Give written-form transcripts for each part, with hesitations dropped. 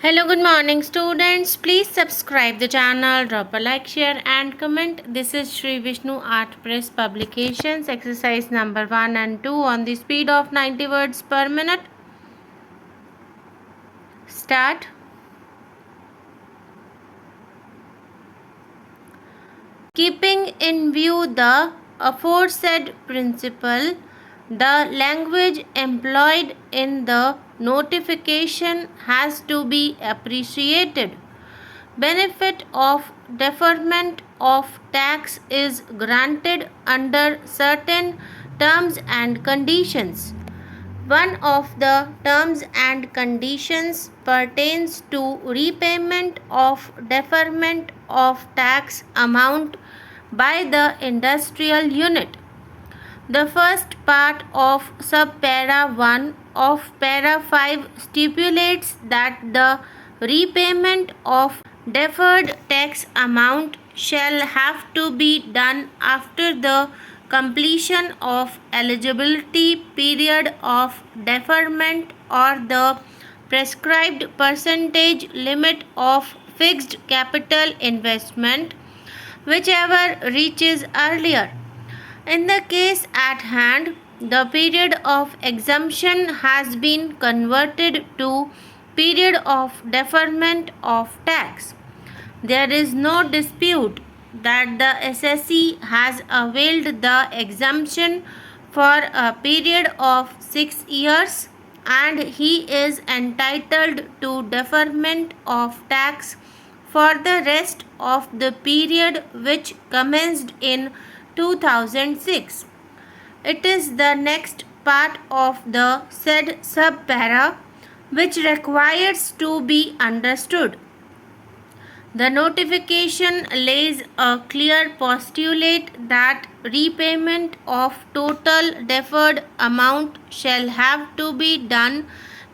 Hello, good morning, students. Please subscribe the channel, drop a like, share, and comment. This is Shree Vishnu Art Press Publications, exercise number 1 and 2 on the speed of 90 words per minute. Start. Keeping in view the aforesaid principle, the language employed in the notification has to be appreciated. Benefit of deferment of tax is granted under certain terms and conditions. One of the terms and conditions pertains to repayment of deferment of tax amount by the industrial unit. The first part of subpara 1 of para 5 stipulates that the repayment of deferred tax amount shall have to be done after the completion of eligibility period of deferment or the prescribed percentage limit of fixed capital investment, whichever reaches earlier. In the case at hand, the period of exemption has been converted to period of deferment of tax. There is no dispute that the SSE has availed the exemption for a period of 6 years and he is entitled to deferment of tax for the rest of the period which commenced in 2006. It is the next part of the said subpara which requires to be understood. The notification lays a clear postulate that repayment of total deferred amount shall have to be done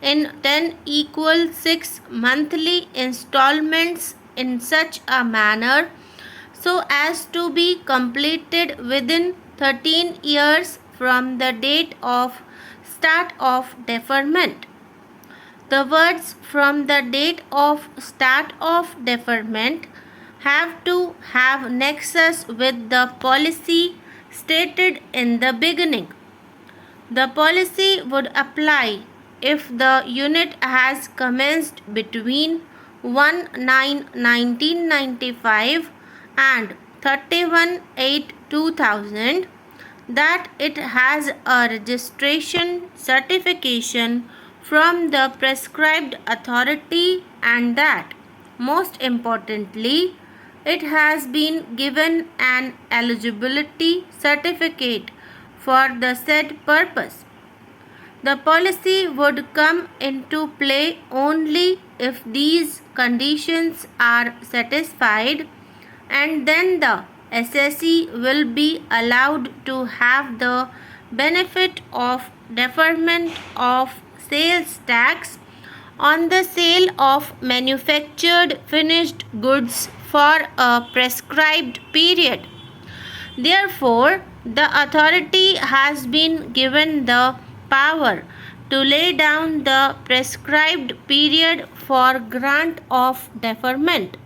in 10 equal 6 monthly installments in such a manner so as to be completed within 13 years from the date of start of deferment. The words "from the date of start of deferment" have to have nexus with the policy stated in the beginning. The policy would apply if the unit has commenced between 1/9/1995 and 31/8/2000, that it has a registration certification from the prescribed authority and that, most importantly, it has been given an eligibility certificate for the said purpose. The policy would come into play only if these conditions are satisfied, and then the SSE will be allowed to have the benefit of deferment of sales tax on the sale of manufactured finished goods for a prescribed period. Therefore, the authority has been given the power to lay down the prescribed period for grant of deferment.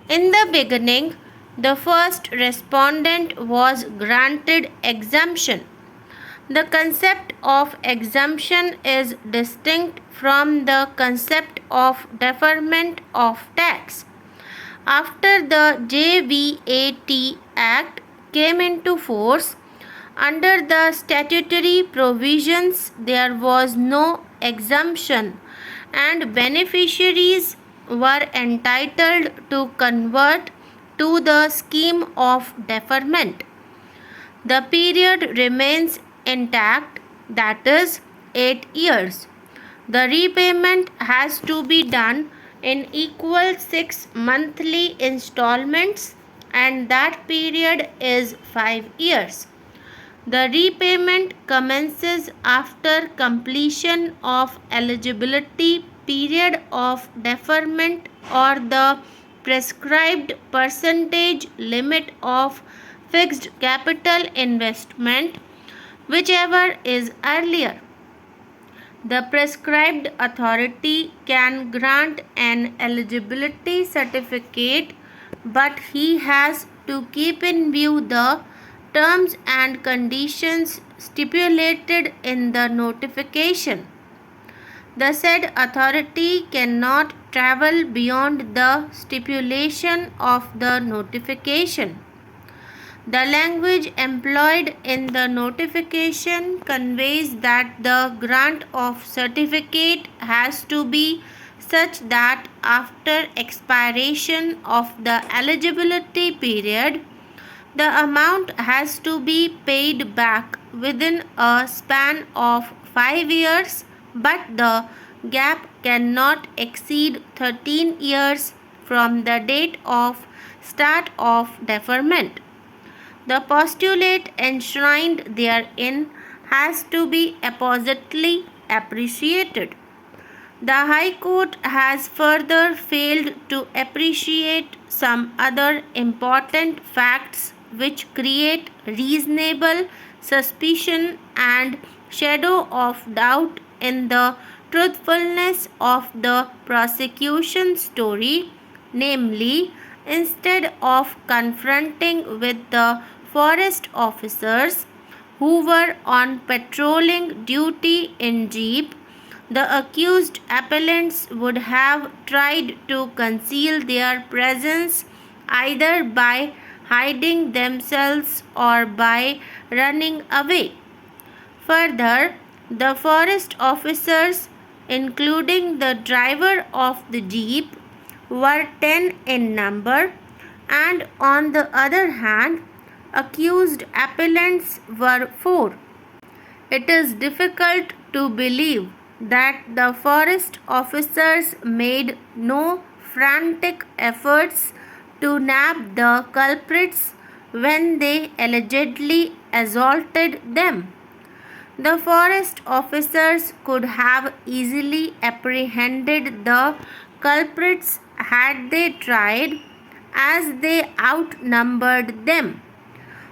In the beginning, the first respondent was granted exemption. The concept of exemption is distinct from the concept of deferment of tax. After the JVAT Act came into force, under the statutory provisions there was no exemption and beneficiaries were entitled to convert to the scheme of deferment. The period remains intact, that is 8 years. The repayment has to be done in equal 6 monthly installments and that period is 5 years. The repayment commences after completion of eligibility period of deferment or the prescribed percentage limit of fixed capital investment, whichever is earlier. The prescribed authority can grant an eligibility certificate, but he has to keep in view the terms and conditions stipulated in the notification. The said authority cannot travel beyond the stipulation of the notification. The language employed in the notification conveys that the grant of certificate has to be such that after expiration of the eligibility period, the amount has to be paid back within a span of 5 years, but the gap cannot exceed 13 years from the date of start of deferment. The postulate enshrined therein has to be appositely appreciated. The High Court has further failed to appreciate some other important facts which create reasonable suspicion and shadow of doubt in the truthfulness of the prosecution story, namely, instead of confronting with the forest officers who were on patrolling duty in jeep, the accused appellants would have tried to conceal their presence either by hiding themselves or by running away. Further, the forest officers, including the driver of the jeep, were 10 in number, and on the other hand, accused appellants were 4. It is difficult to believe that the forest officers made no frantic efforts to nab the culprits when they allegedly assaulted them. The forest officers could have easily apprehended the culprits had they tried, as they outnumbered them.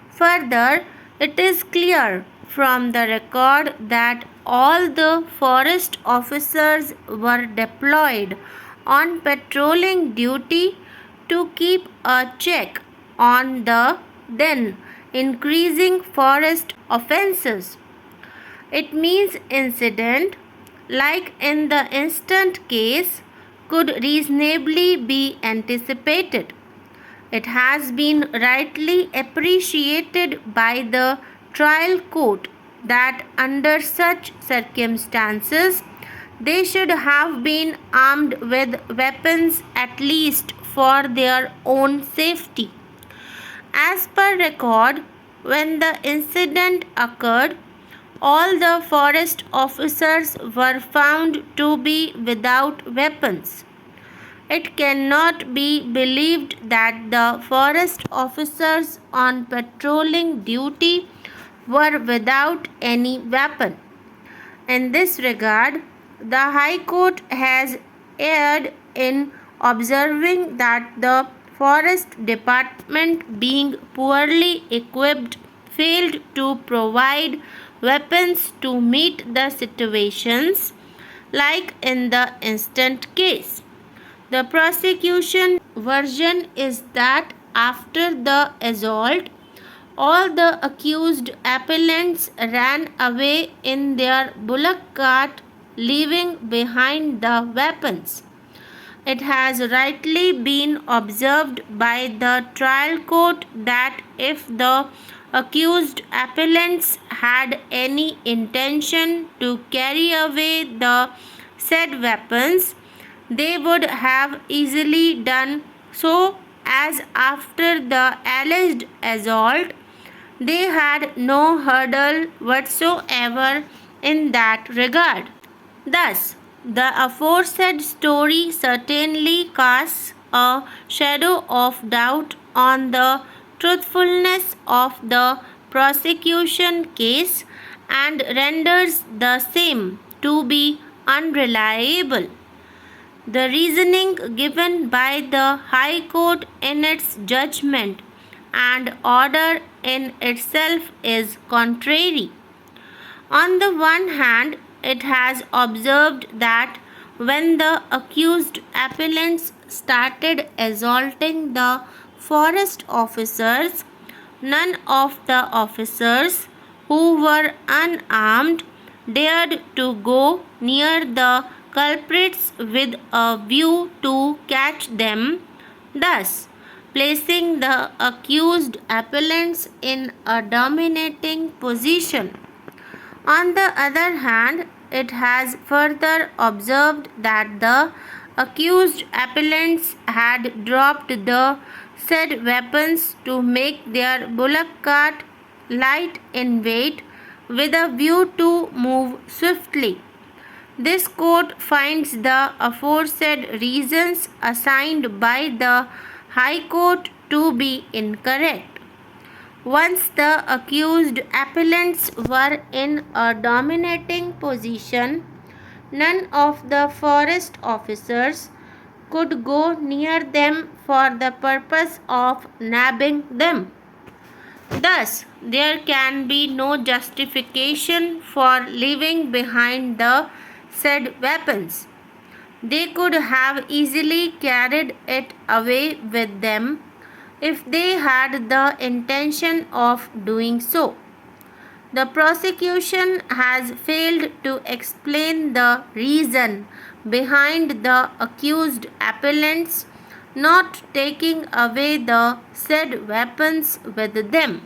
Further, it is clear from the record that all the forest officers were deployed on patrolling duty to keep a check on the then increasing forest offences. It means incident, like in the instant case, could reasonably be anticipated. It has been rightly appreciated by the trial court that under such circumstances they should have been armed with weapons at least for their own safety. As per record, when the incident occurred, all the forest officers were found to be without weapons. It cannot be believed that the forest officers on patrolling duty were without any weapon. In this regard, the High Court has erred in observing that the Forest Department, being poorly equipped, failed to provide weapons to meet the situations, like in the instant case. The prosecution version is that after the assault, all the accused appellants ran away in their bullock cart, leaving behind the weapons. It has rightly been observed by the trial court that if the accused appellants had any intention to carry away the said weapons, they would have easily done so, as after the alleged assault, they had no hurdle whatsoever in that regard. Thus, the aforesaid story certainly casts a shadow of doubt on the truthfulness of the prosecution case and renders the same to be unreliable. The reasoning given by the High Court in its judgment and order in itself is contrary. On the one hand, it has observed that when the accused appellants started assaulting the forest officers, none of the officers who were unarmed dared to go near the culprits with a view to catch them, thus placing the accused appellants in a dominating position. On the other hand, it has further observed that the accused appellants had dropped the said weapons to make their bullock cart light in weight with a view to move swiftly. This court finds the aforesaid reasons assigned by the High Court to be incorrect. Once the accused appellants were in a dominating position, none of the forest officers could go near them for the purpose of nabbing them. Thus, there can be no justification for leaving behind the said weapons. They could have easily carried it away with them if they had the intention of doing so. The prosecution has failed to explain the reason behind the accused appellants not taking away the said weapons with them.